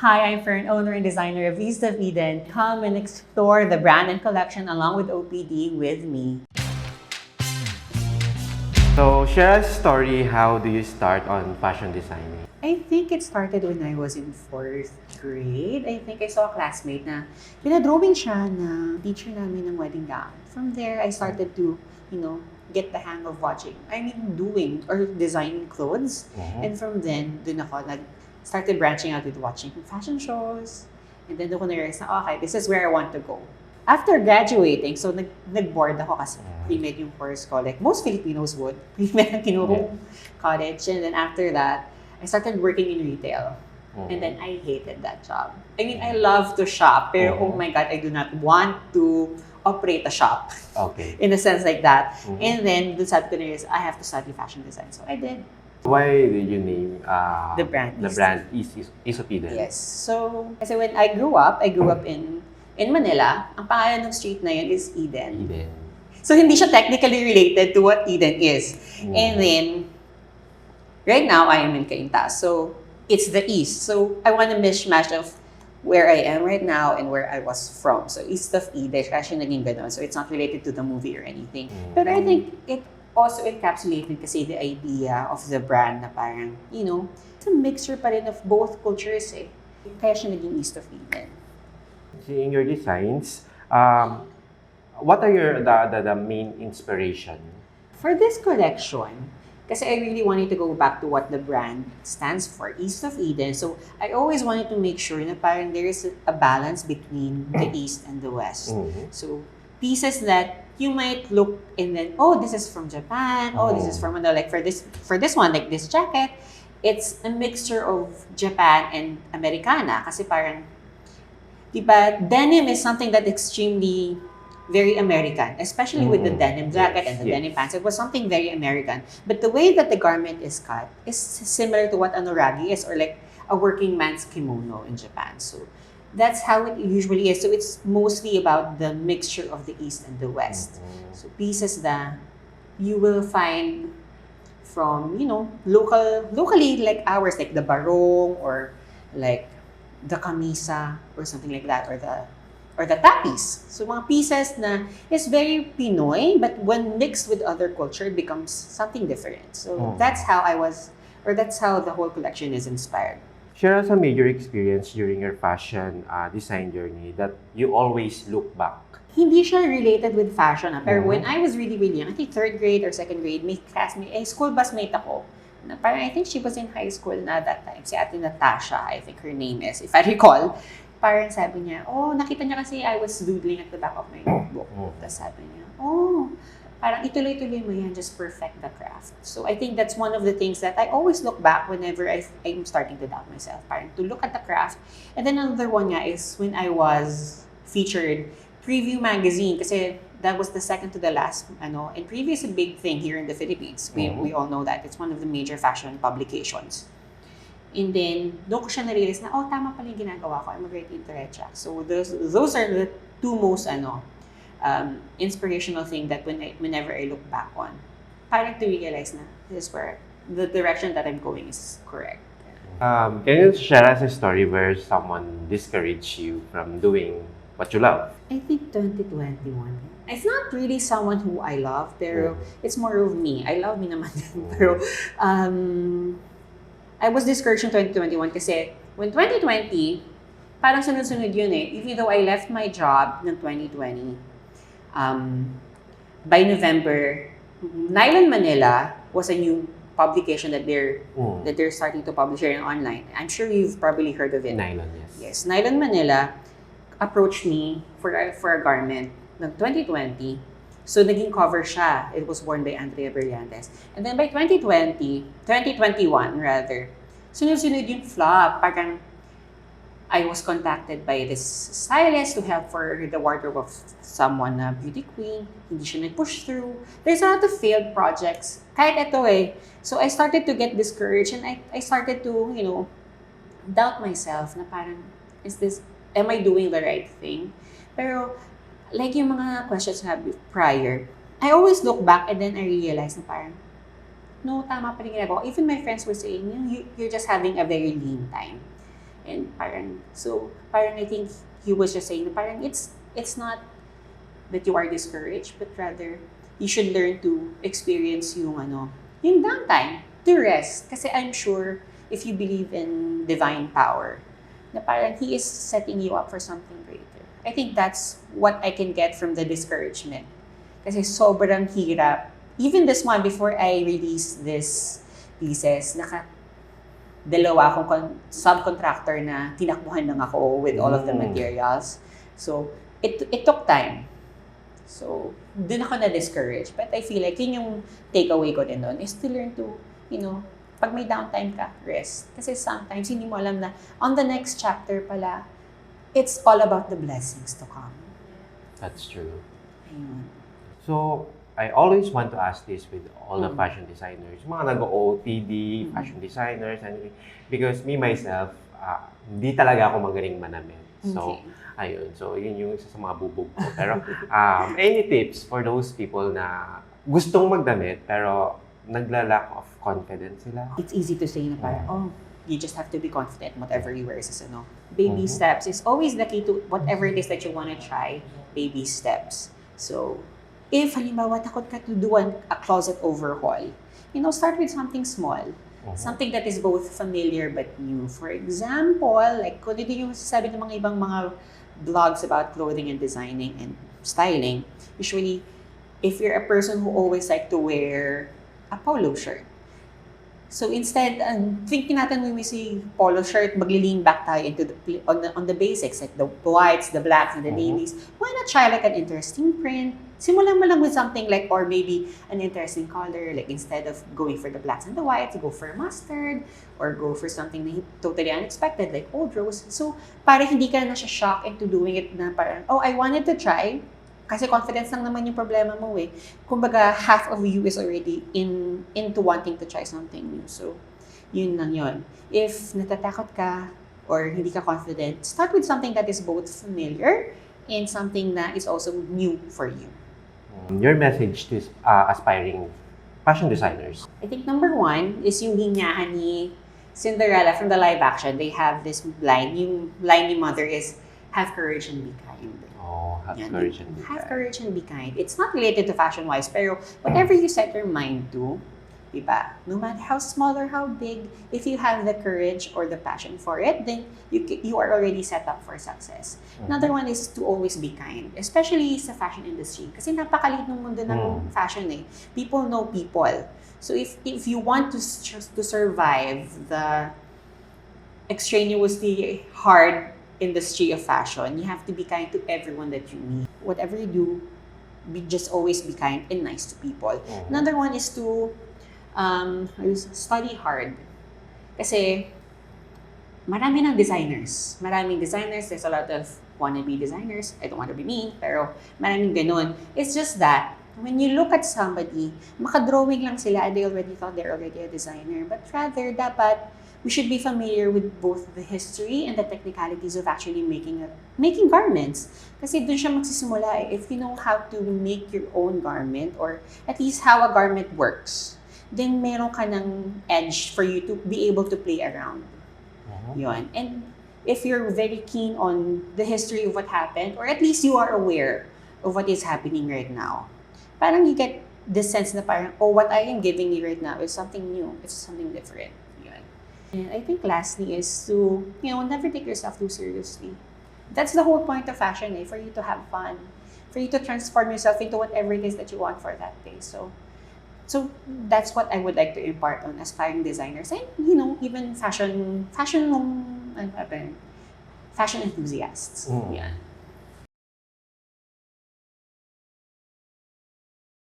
Hi, I'm Fern, owner and designer of East of Eden. Come and explore the brand and collection along with OPD with me. So, share a story. How do you start on fashion designing? I think it started when I was in 4th grade. I think I saw a classmate na pinadrawing siya na teacher namin ng wedding gown. From there, I started to, get the hang of doing or designing clothes. And from then, dun ako started branching out with watching fashion shows. And then doon ko na-realize na, okay, this is where I want to go. After graduating, so nag-board ako kasi pre-med yung course ko. Like most Filipinos would. Pre-med ang tinuro college. And then after that, I started working in retail. And then I hated that job. I mean, I love to shop, pero oh my God, I do not want to operate a shop. Okay. In a sense like that. And then, dun sabi ko na is, I have to study fashion design. So I did. Why did you name The brand East of Eden? Yes. So, kasi when I grew up in Manila. Ang pangalan ng street na yun is Eden. So, hindi siya technically related to what Eden is. And then, right now, I am in Cainta. So, it's the East. So, I want a mishmash of where I am right now and where I was from. So, East of Eden, kasi naging ganun. So, it's not related to the movie or anything. But I think it also encapsulated kasi the idea of the brand na parang, it's a mixture pa rin of both cultures eh. Kaya siya naging East of Eden. Seeing your designs, what are the main inspiration? For this collection, kasi I really wanted to go back to what the brand stands for, East of Eden. So I always wanted to make sure na parang there is a balance between the East and the West. So pieces that you might look and then, oh, this is from Japan. Oh, this is from like for this one, like this jacket, it's a mixture of Japan and Americana. Kasi parang, diba, denim is something that extremely very American, especially with the denim jacket and the denim pants. It was something very American. But the way that the garment is cut is similar to what anoragi is, or like a working man's kimono in Japan. So that's how it usually is. So it's mostly about the mixture of the East and the West. So pieces that you will find from, locally like ours, like the barong or like the kamisa or something like that, or the tapis. So mga pieces na is very Pinoy, but when mixed with other culture, it becomes something different. So that's how that's how the whole collection is inspired. Share us a major experience during your fashion design journey that you always look back. Hindi siya related with fashion. Pero when I was really, really young, I think 3rd grade or 2nd grade, may classmate, school busmate ako. Na parang I think she was in high school na that time. Si Ate Natasha, I think her name is, if I recall. Parang sabi niya, nakita niya kasi I was doodling at the back of my notebook. Tapos sabi niya, parang ituloy-tuloy mo yan, just perfect the craft. So I think that's one of the things that I always look back whenever I'm starting to doubt myself. Parang to look at the craft. And then another one nga is when I was featured Preview magazine, kasi that was the second to the last, and previous a big thing here in the Philippines. We all know that. It's one of the major fashion publications. And then, doon ko siya na-realize na, tama pala yung ginagawa ko. I'm a great interact. So those are the two most inspirational thing that whenever I look back on, parang to realize na this is where the direction that I'm going is correct. Can you share us a story where someone discouraged you from doing what you love? I think 2021. It's not really someone who I love, pero it's more of me. I love me naman din. Pero I was discouraged in 2021 kasi when 2020, parang sunod-sunod yun eh. Even though I left my job ng 2020, by November, Nylon Manila was a new publication that they're starting to publish here online. I'm sure you've probably heard of it. Nylon, yes. Yes, Nylon Manila approached me for a garment ng 2020. So, naging cover siya. It was worn by Andrea Brillantes. And then by 2021 rather, sunod-sunod yung flop. Parang I was contacted by this stylist to help for the wardrobe of someone na beauty queen. Hindi siya nag-push through. There's a lot of failed projects. Kahit ito eh. So, I started to get discouraged and I started to, doubt myself na parang, am I doing the right thing? Pero, like yung mga questions na prior, I always look back and then I realize na parang, no, tama pa rin ginagawa. Even my friends were saying, you're just having a very lean time. And parang I think he was just saying na parang it's not that you are discouraged, but rather you should learn to experience yung downtime, to rest. Kasi I'm sure if you believe in divine power, na parang he is setting you up for something greater. I think that's what I can get from the discouragement. Kasi sobrang hirap. Even this one, before I release this pieces, dalawa akong subcontractor na tinakbuhan lang ako with all of the materials. So, it took time. So, dun ako na-discourage. But I feel like yun yung takeaway ko din doon is to learn to, pag may downtime ka, rest. Kasi sometimes hindi mo alam na on the next chapter pala, it's all about the blessings to come. That's true. Ayun. So, I always want to ask this with all the fashion designers, mga nag-OPD, fashion designers, anything. Because me, myself, hindi talaga ako magaling manamit. So, ayun. So, yun yung isa sa mga bubog ko. Pero, any tips for those people na gustong magdamit, pero nagla-lack of confidence sila? It's easy to say na parang, you just have to be confident whatever you wear. Baby steps is always the key to whatever it is that you want to try. Baby steps. So, if halimbawa takot ka to do a closet overhaul, start with something small. Something that is both familiar but new. For example, like kung dito yung sabi ng mga ibang mga blogs about clothing and designing and styling, usually, if you're a person who always like to wear a polo shirt, so instead, thinking natin when we see polo shirt, magli-lean back tayo into on the basics, like the whites, the blacks, and the navies. Why not try like an interesting print? Simulan mo lang with something like, or maybe an interesting color, like instead of going for the blacks and the whites, go for mustard, or go for something na totally unexpected, like old rose. So, para hindi ka na shock into doing it na parang, I wanted to try, kasi confidence lang naman yung problema mo eh. Kumbaga, half of you is already into wanting to try something new. So, yun lang yun. If natatakot ka or hindi ka confident, start with something that is both familiar and something that is also new for you. Your message to aspiring fashion designers? I think number one is yung linyahan ni Cinderella from the live action. They have this line. Yung line ni Mother is, have courage and be kind. Have courage and be kind. Have courage and be kind. It's not related to fashion-wise, pero whatever you set your mind to, diba? No matter how small or how big, if you have the courage or the passion for it, then you are already set up for success. Another one is to always be kind, especially sa fashion industry. Kasi napakaliit ng mundo ng fashion eh. People know people. So if you want to survive the extraneously hard industry of fashion, you have to be kind to everyone that you meet. Whatever you do, just always be kind and nice to people. Another one is to study hard. Kasi maraming designers. There's a lot of wannabe designers. I don't want to be mean, pero maraming ganun. It's just that when you look at somebody, makadrawing lang sila and they already thought they're already a designer. But rather, dapat we should be familiar with both the history and the technicalities of actually making garments. Kasi dun siya magsisimula eh. If you know how to make your own garment or at least how a garment works, then meron ka ng edge for you to be able to play around. Yun. And if you're very keen on the history of what happened, or at least you are aware of what is happening right now, parang you get this sense na parang, what I am giving you right now is something new. It's something different. And I think lastly is to, never take yourself too seriously. That's the whole point of fashion, for you to have fun, for you to transform yourself into whatever it is that you want for that day. So that's what I would like to impart on aspiring designers and, even fashion enthusiasts. Yeah.